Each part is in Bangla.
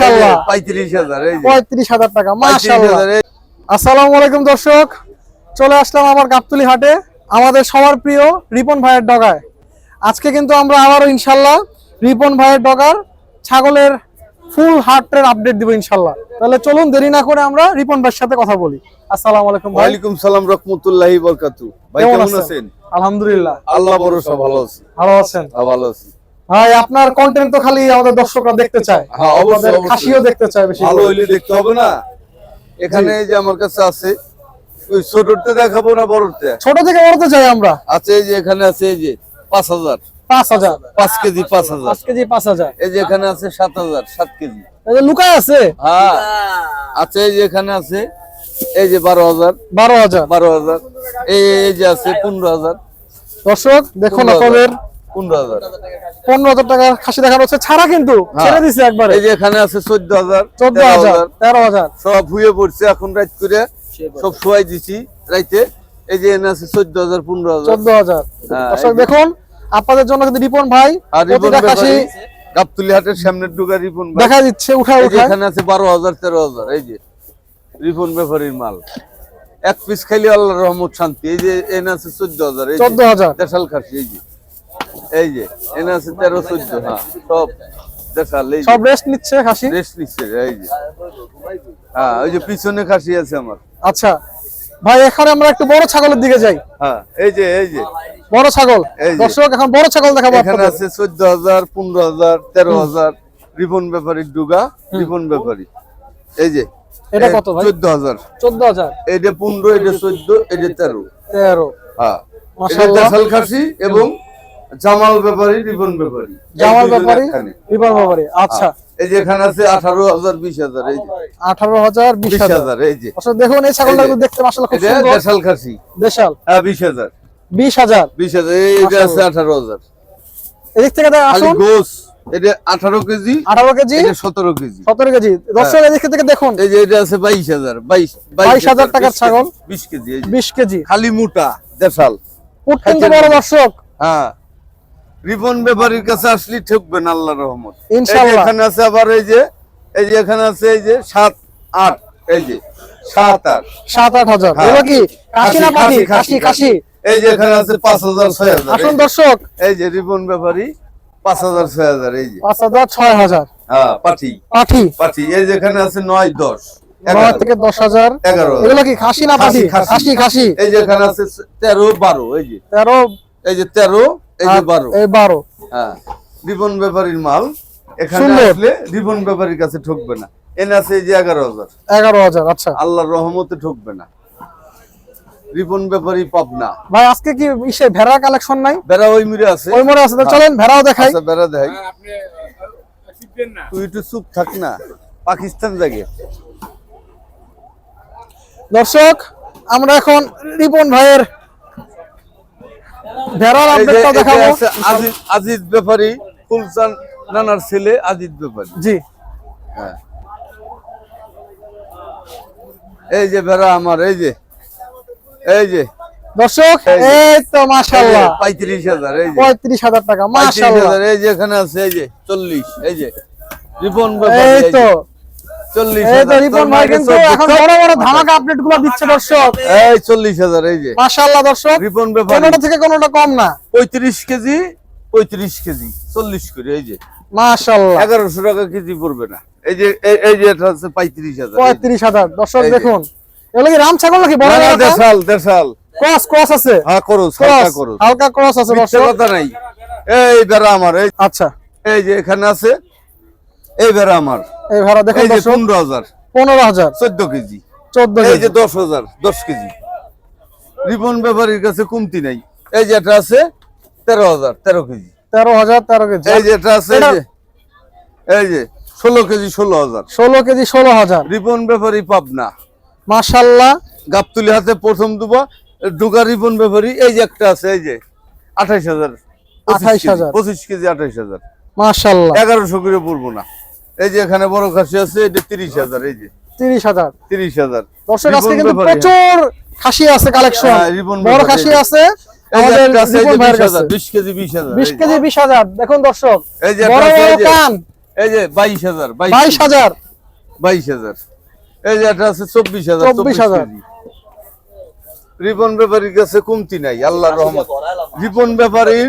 মাশাআল্লাহ 35,000 টাকা মাশাআল্লাহ। আসসালামু আলাইকুম দর্শক, চলে আসলাম আমার গাবতলী হাটে আমাদের সবার প্রিয় রিপন ভাইয়ের ডগায়। আজকে কিন্তু আমরা আবারও ইনশাআল্লাহ রিপন ভাইয়ের ডগার ছাগলের ফুল হাটের আপডেট দিব ইনশাআল্লাহ। তাহলে চলুন দেরি না করে আমরা রিপন ভাইয়ের সাথে কথা বলি। আসসালামু আলাইকুম ভাই। ওয়ালাইকুম সালাম রাহমাতুল্লাহি ওয়া বারাকাতুহু। ভাই কেমন আছেন? আলহামদুলিল্লাহ, আল্লাহ ভরসা ভালো আছি। ভালো আছেন? ভালো আছি ভাই। আপনার কন্টেন্ট তো খালি আমাদের দর্শকরা দেখতে চায়, হ্যাঁ অবশ্যই, খাসিও দেখতে চায় বেশি। ভালো হইলে দেখতে হবে না? এখানে এই যে আমার কাছে আছে, ওই ছোটতে দেখাবো না বড়তে? ছোট থেকে বড়তে চাই আমরা। আছে এই যে এখানে আছে এই যে 5,000 5 কেজি 5,000 কেজি 5,000। এই যে এখানে আছে 7,000 7 কেজি। এই যে লুকায় আছে, হ্যাঁ আছে এই যে এখানে আছে এই যে 12,000 12,000 এই যে আছে 15,000। দর্শক দেখুন আপনাদের 15,000 টাকার খাসি দেখানো হচ্ছে ছাড়া, কিন্তু ছেড়ে দিছে একবারে। এই যে এখানে আছে 14,000 13,000 সব হুয়ে পড়ছে এখন রাত করে, সব শুয়াই দিছি রাইতে। এই যে এনে আছে 14,000 15,000। দর্শক দেখুন আপনাদের জন্য কিন্তু রিপন ভাই প্রতিটা খাসি গাবতলী হাটের সামনের ডুগা রিপন ভাই দেখা দিচ্ছে উঠায় উঠায়। এখানে আছে 12,000 13,000। এই যে রিপন ব্যাপারীর মাল, এক পিস খাইলে আল্লাহর রহমত শান্তি। এই যে এনে আছে 14,000 দেশাল খাসি। এই যে এনে আছে 13 14। হ্যাঁ সব দেশাল, এই সব রেস্ট নিচ্ছে খাসি, রেস্ট নিচ্ছে। এই যে হ্যাঁ ওই যে পিছনে খাসি আছে আমার। আচ্ছা ভাই, এখানে আমরা একটু বড় ছাগলের দিকে যাই। হ্যাঁ এই যে বড় ছাগল দর্শক, এখন বড় ছাগল দেখাবো। এখানে আছে 14,000 15,000 13,000 রিপন ব্যাপারীর ডুগা রিপন ব্যাপারী। এই যে এটা কত ভাই? 14,000 এটা 15 এটা 14 এটা 13। হ্যাঁ মাশাআল্লাহ। দেশাল খাসি এবং জামাল ব্যাপারী রিপন ব্যাপারী। জামাল ব্যাপারী রিপন ব্যাপারী। আচ্ছা এই যে এখানে আছে 18,000 20,000। এই যে 18,000 20,000। এই যে আচ্ছা দেখুন এই ছাগলটা দেখতে মাশাআল্লাহ খুব সুন্দর। দেশাল খাসি দেশাল। হ্যাঁ 20,000 20,000 এইটা আছে 18,000। এদিক থেকে আসুন। গোস এটা 18 কেজি 18 কেজি এটা 17 কেজি 17 কেজি। দর্শক এদিক থেকে দেখুন, এই যে এটা আছে 22,000 22,000 টাকার ছাগল 20 কেজি। এই যে 20 কেজি খালি মোটা দেশাল উট কিন্তু বড় দর্শক। হ্যাঁ রিপন ব্যাপারীর কাছে আসলে ঠকবেন আল্লাহর রহমত ইনশাআল্লাহ। এখানে আছে আবার এই যে এখানে আছে এই যে 7 8 এই যে 7 8 7-8 হাজার। এগুলো কি কাশি না পাটি? কাশি। এই যে এখানে আছে 5,000 6,000। আসুন দর্শক, এই যে রিপন ব্যাপারী 5,000 6,000। এই যে 5,000 6,000 হ্যাঁ পাটি এই যে এখানে আছে 9 10 9 থেকে 10,000 11। এগুলো কি খাসি না পাটি? খাসি। এই যে এখানে আছে 13 12 এই যে 13 এই যে 13 এই যে 12 এই 12। হ্যাঁ রিপন ব্যাপারীর মাল এখানে সুন্দর। আসলে রিপন ব্যাপারীর কাছে ঠকবে না। এনে আছে এই যে 11,000। আচ্ছা আল্লাহর রহমতে ঠকবে না। রিপন ব্যাপারী পাবনা। ভাই আজকে কি ইসে ভেড়া কালেকশন নাই? বেড়া ওই মিরে আছে, ওই মরে আছে। তো চলেন ভেড়াও দেখাই। আচ্ছা বেড়া দেখাই। তুই একটু চুপ থাক না, পাকিস্তান জাগে। দর্শক আমরা এখন রিপন ভাইয়ের ভেড়ার আপডেটটা দেখাবো। আজিজ ব্যাপারী ফুলসান নানার ছেলে আজিজ ব্যাপারী। জি হ্যাঁ এই যে ভেড়া আমার। এই যে দর্শক এই তো মাশাআল্লাহ 35,000। এই যে 35,000 টাকা মাশাআল্লাহ। 35,000। এই যে এখানে আছে এই যে 40। এই যে রিপন ব্যাপারী। এই তো 40। এই তো রিপন ভাই কিন্তু এখন বড় বড় ধামাকা আপডেটগুলো দিচ্ছে দর্শক। এই 40,000। এই যে মাশাআল্লাহ দর্শক, রিপন ব্যাপারী কোনটা থেকে কোনটা কম না। 35 কেজি 40 করে। এই যে মাশাআল্লাহ 1100 টাকা কেজি পড়বে না। এই যে এটা আছে 35,000। 35,000। দর্শক দেখুন এগুলো কি রাম ছাগল নাকি? বড় দেশাল ক্রস আছে। হ্যাঁ হালকা ক্রস আছে দর্শক। কথা নাই। এই বেড়া আমার। এই আচ্ছা এই যে এখানে আছে এই বেড়া আমার। এই ভেড়া দেখুন এই যে দর্শক 15,000 15,000 14 কেজি 14 এই যে কেজি 10,000 10 কেজি। রিপন ব্যাপারীর কাছে কমতি নাই। এই যে এটা আছে 13,000 13 কেজি 13,000 13 কেজি। এই যে এটা আছে এই যে 16 কেজি 16,000 16 কেজি 16,000। রিপন ব্যাপারী পাবনা মাশাআল্লাহ। গাবতলী হাতে প্রথম ডুগা রিপন ব্যাপারী। এই যে একটা আছে এই যে 28,000 28,000 25 কেজি 28,000 মাশাআল্লাহ। 1100 করে পড়বো না। এই যে এখানে বড় খাসি আছে এটা 30,000। এই যে 30,000 দর্শক আজকে কিন্তু প্রচুর খাসি আছে কালেকশন। বড় খাসি আছে আমাদের রিপন ভাইয়ের কাছে। 20 কেজি 20,000 20 কেজি 20,000। দেখুন দর্শক বড় বড় কান এই যে 22,000 22,000 22,000। এই যে এটা আছে 24,000 24,000 রিপন ব্যাপারীর কাছে কমতি নাই, আল্লাহর রহমত। রিপন ব্যাপারীর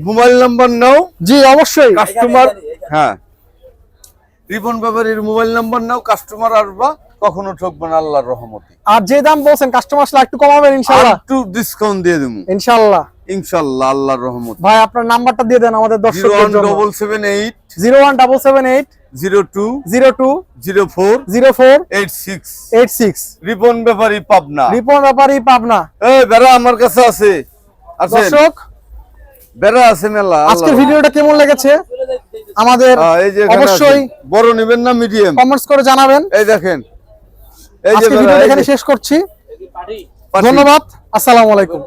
মোবাইল নাম্বার নাও। জি অবশ্যই। কাস্টমার, হ্যাঁ, রিপন ব্যাপারীর মোবাইল নাম্বার নাও, কাস্টমার আসবা, কখনো ঠকবে না আল্লাহর রহমতে। আর যে দাম বলছেন কাস্টমার আসলে একটু কমাবেন ইনশাআল্লাহ। একটু ডিসকাউন্ট দিয়ে দেবো ইনশাআল্লাহ ইনশাআল্লাহ আল্লাহর রহমত। ভাই আপনার নাম্বারটা দিয়ে দেন আমাদের দর্শকদের জন্য। 01778 01778 02 02 04 04 86। 86 রিপন ব্যাপারী পাবনা। রিপন ব্যাপারী পাবনা। এই বেড়া আমার কাছে আছে, আছেন দর্শক বেড়া আছে মেলা। আজকের ভিডিওটা কেমন লেগেছে আমাদের এই যে এখানে অবশ্যই আছে। বড় নেবেন না মিডিয়াম? কমেন্টস করে জানাবেন। এই দেখেন, এই যে আজকে বেড়া, ভিডিওটা এই এখানে যে শেষ করছি। পাটি। ধন্যবাদ, আসসালামু আলাইকুম।